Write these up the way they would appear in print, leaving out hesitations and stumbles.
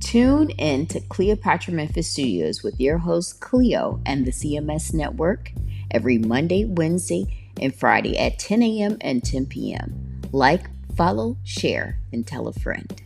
Tune in to Cleopatra Memphis Studios with your host Cleo and the CMS Network every Monday, Wednesday, and Friday at 10 a.m. and 10 p.m. Like, follow, share, and tell a friend.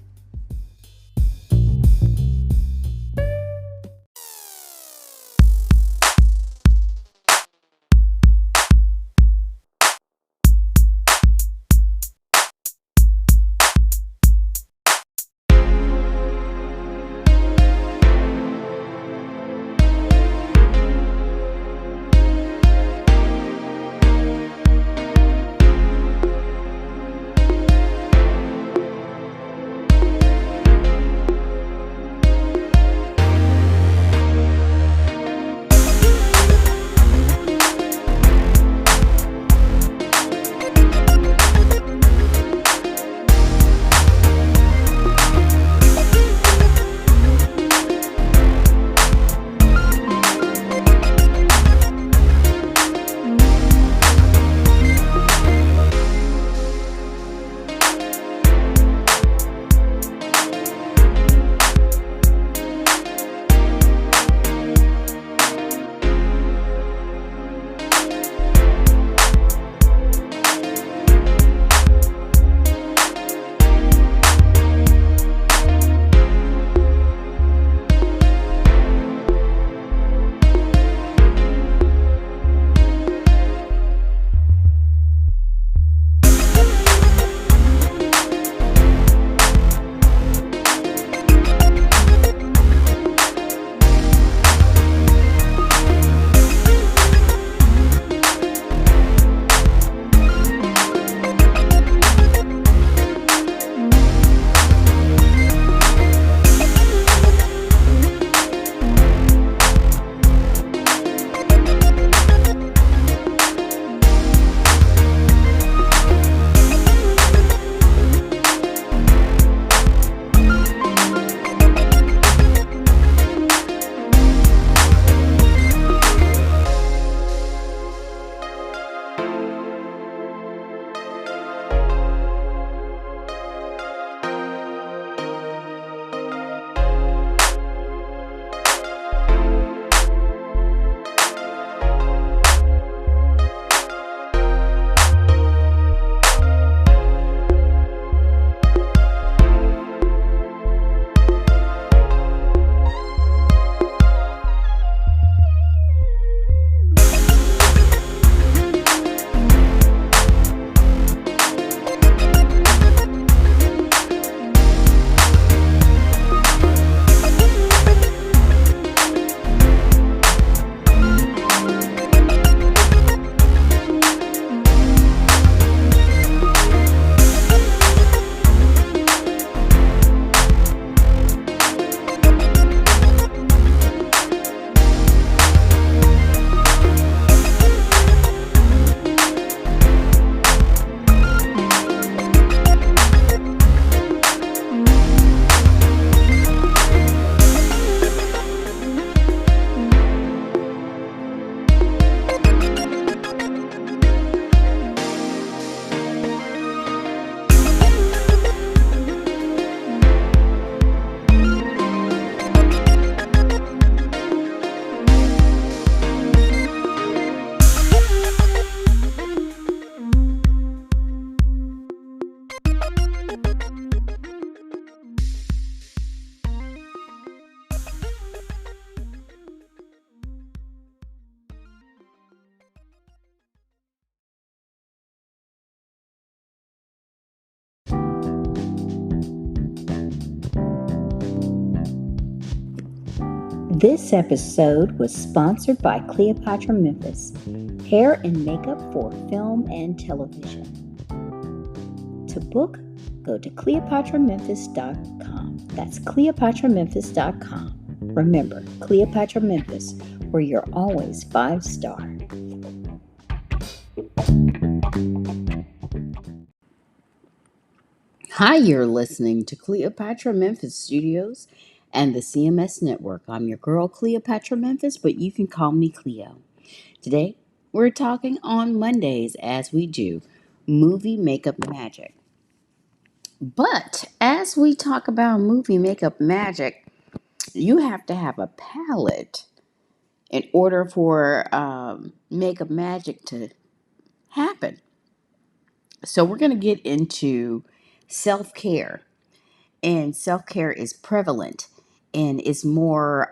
This episode was sponsored by Cleopatra Memphis, hair and makeup for film and television. To book, go to cleopatramemphis.com. That's cleopatramemphis.com. Remember, Cleopatra Memphis, where you're always 5-star. Hi, you're listening to Cleopatra Memphis Studios and the CMS Network. I'm your girl, Cleopatra Memphis, but you can call me Cleo. Today, we're talking on Mondays, as we do, movie makeup magic. But as we talk about movie makeup magic, You have to have a palette in order for makeup magic to happen. So we're going to get into self-care, and self-care is prevalent and is more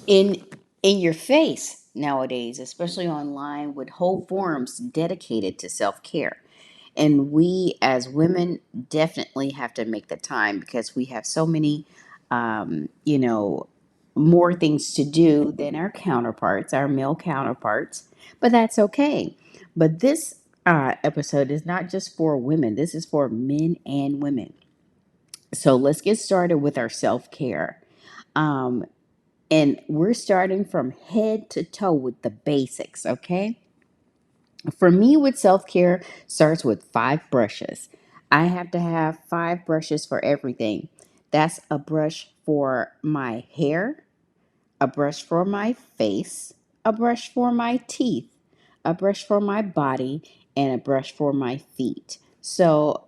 in your face nowadays, especially online, with whole forums dedicated to self-care. And we as women definitely have to make the time because we have so many you know, more things to do than our counterparts, our male counterparts, but that's okay. But this episode is not just for women, this is for men and women. So let's get started with our self-care. um, and we're starting from head to toe with the basics, okay? For me, with self care, starts with 5 brushes. I have to have 5 brushes for everything. That's a brush for my hair, a brush for my face, a brush for my teeth, a brush for my body, and a brush for my feet. So,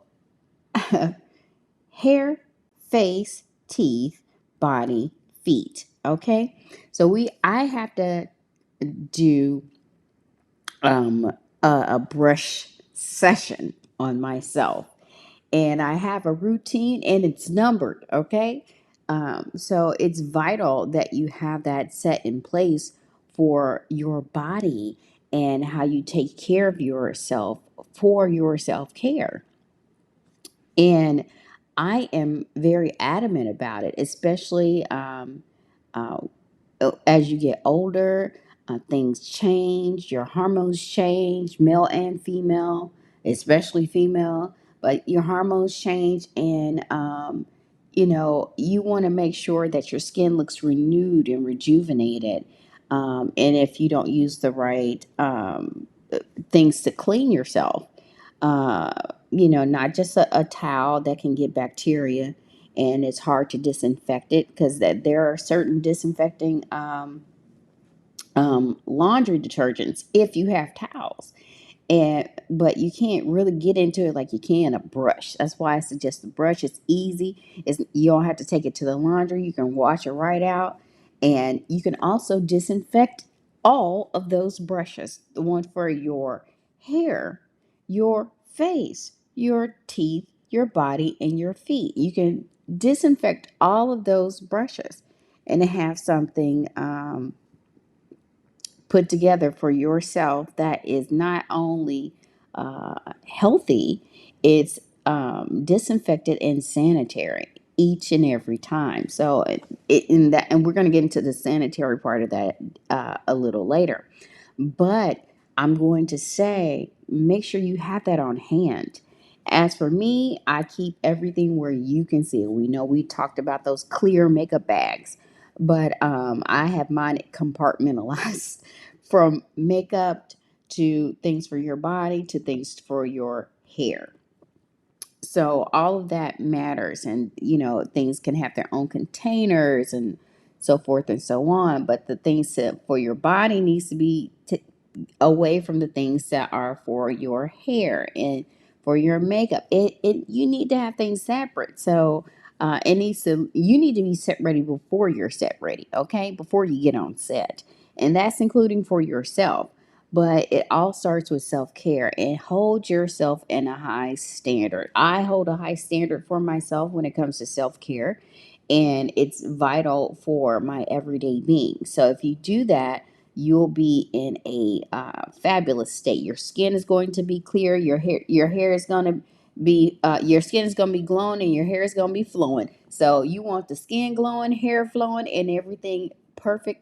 hair, face, teeth, body, feet. Okay. So I have to do a brush session on myself, and I have a routine and it's numbered. Okay. So it's vital that you have that set in place for your body and how you take care of yourself for your self care. And I am very adamant about it, especially uh, as you get older. Things change, your hormones change, male and female, especially female, but your hormones change, and you want to make sure that your skin looks renewed and rejuvenated. And if you don't use the right things to clean yourself, uh, not just a towel that can get bacteria and it's hard to disinfect it, because that there are certain disinfecting laundry detergents if you have towels, and but you can't really get into it like you can a brush. That's why I suggest the brush. It's easy. You don't have to take it to the laundry. You can wash it right out, and you can also disinfect all of those brushes. The one for your hair, your face, your teeth, your body, and your feet. You can disinfect all of those brushes and have something put together for yourself that is not only healthy, it's disinfected and sanitary each and every time. So, in that, and we're going to get into the sanitary part of that a little later. But I'm going to say, make sure you have that on hand. As for me, I keep everything where you can see it. We know we talked about those clear makeup bags, but I have mine compartmentalized from makeup to things for your body to things for your hair. So all of that matters, and things can have their own containers and so forth and so on. But the things for your body needs to be away from the things that are for your hair and for your makeup. It you need to have things separate. So it needs to you need to be set ready before you're set ready, okay? Before you get on set. And that's including for yourself. But it all starts with self-care, and hold yourself in a high standard. I hold a high standard for myself when it comes to self-care, and it's vital for my everyday being. So if you do that, you'll be in a fabulous state. Your skin is going to be clear. Your hair is going to be your skin is going to be glowing, and your hair is going to be flowing. So you want the skin glowing, hair flowing, and everything perfect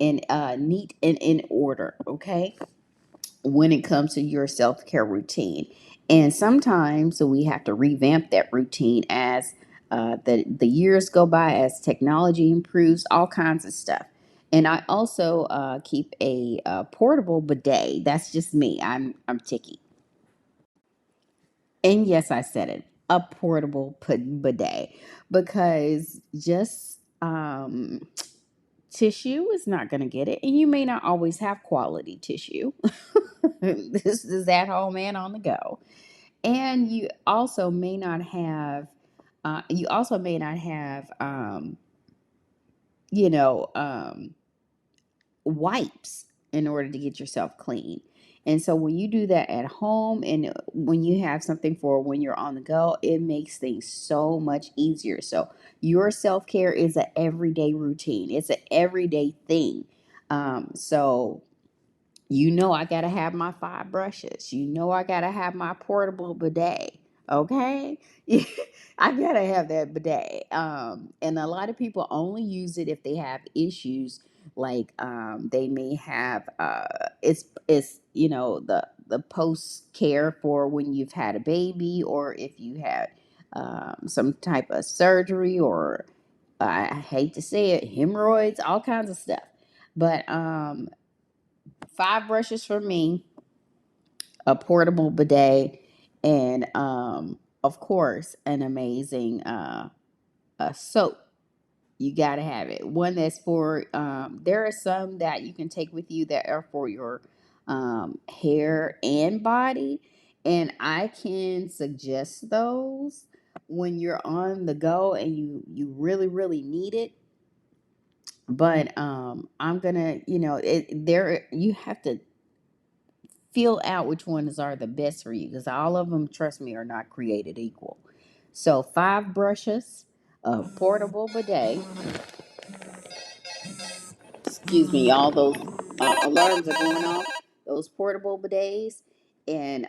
and neat and in order. Okay, when it comes to your self-care routine. And sometimes we have to revamp that routine as the years go by, as technology improves, all kinds of stuff. And I also keep a portable bidet. That's just me. I'm ticky. And yes, I said it, a portable bidet, because just tissue is not going to get it, and you may not always have quality tissue. This is at home and on the go, and you also may not have You also may not have, you know, wipes in order to get yourself clean. And so when you do that at home and when you have something for when you're on the go, it makes things so much easier. So your self care is an everyday routine, it's an everyday thing. So I got to have my 5 brushes. I got to have my portable bidet. Okay. I got to have that bidet. And a lot of people only use it if they have issues. Like, they may have, it's, the post care for when you've had a baby, or if you had, some type of surgery, or I hate to say it, hemorrhoids, all kinds of stuff. But, 5 brushes for me, a portable bidet, and of course, an amazing soap. You got to have it. One that's for, there are some that you can take with you that are for your hair and body. And I can suggest those when you're on the go and you really, really need it. But I'm gonna, there you have to feel out which ones are the best for you, because all of them, trust me, are not created equal. So 5 brushes, a portable bidet. Excuse me, all those alarms are going off. Those portable bidets, and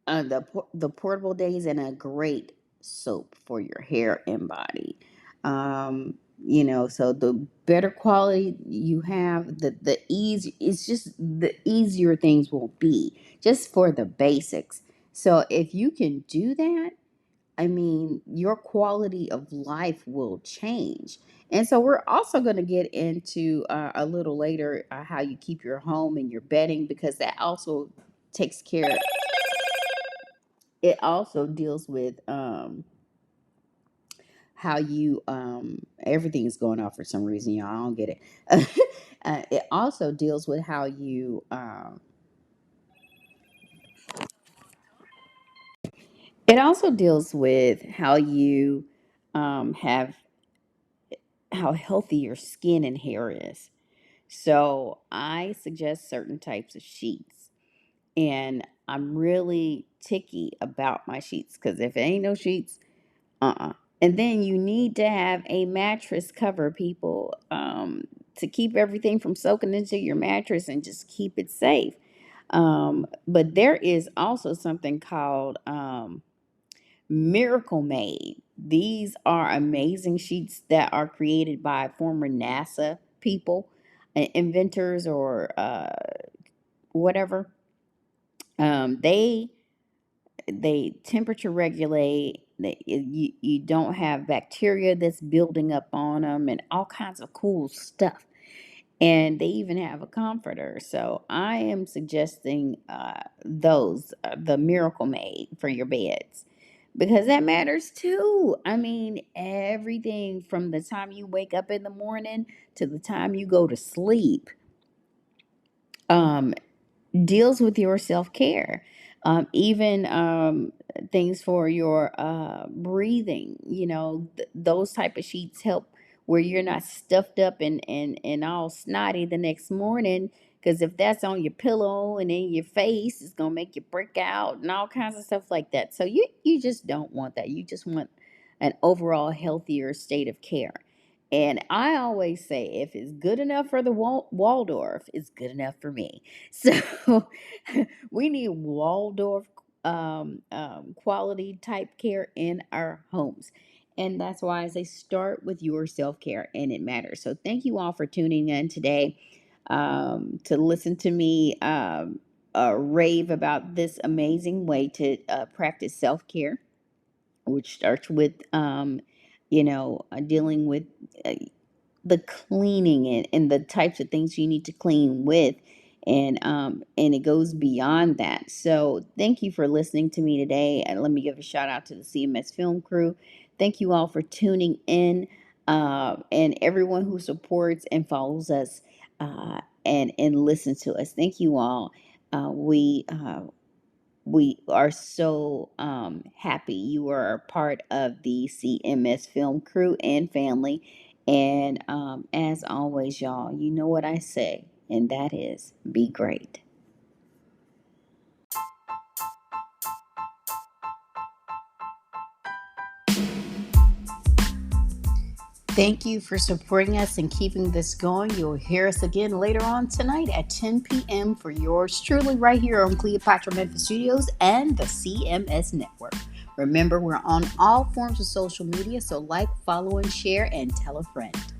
the portable days, and a great soap for your hair and body. So the better quality you have, the easy, it's just the easier things will be, just for the basics. So if you can do that, I mean, your quality of life will change. And so we're also going to get into, a little later, how you keep your home and your bedding, because that also takes care, it also deals with, how you, everything's going off for some reason, y'all. I don't get it. It also deals with how you, it also deals with how you, have, how healthy your skin and hair is. So I suggest certain types of sheets, and I'm really ticky about my sheets, because if it ain't no sheets, and then you need to have a mattress cover, people, to keep everything from soaking into your mattress and just keep it safe. But there is also something called, Miracle Made. These are amazing sheets that are created by former NASA people, inventors, or whatever. They temperature regulate. You don't have bacteria that's building up on them, and all kinds of cool stuff. And they even have a comforter. So I am suggesting, the Miracle Made for your beds, because that matters too. I mean, everything from the time you wake up in the morning to the time you go to sleep, um, deals with your self care. Even, things for your breathing. Those type of sheets help where you're not stuffed up and all snotty the next morning. Because if that's on your pillow and in your face, it's gonna make you break out and all kinds of stuff like that. So you just don't want that. You just want an overall healthier state of care. And I always say, if it's good enough for the Waldorf, it's good enough for me. So we need Waldorf, quality type care in our homes. And that's why I say start with your self care, and it matters. So thank you all for tuning in today, to listen to me, rave about this amazing way to practice self care, which starts with, dealing with, uh, the cleaning, and the types of things you need to clean with, and it goes beyond that. So thank you for listening to me today, and let me give a shout out to the CMS film crew. Thank you all for tuning in, and everyone who supports and follows us, and listens to us. Thank you all. We We are so happy you are a part of the CMS film crew and family. And as always, y'all, you know what I say, and that is be great. Thank you for supporting us and keeping this going. You'll hear us again later on tonight at 10 p.m. for yours truly right here on Cleopatra Memphis Studios and the CMS Network. Remember, we're on all forms of social media, so like, follow, and share, and tell a friend.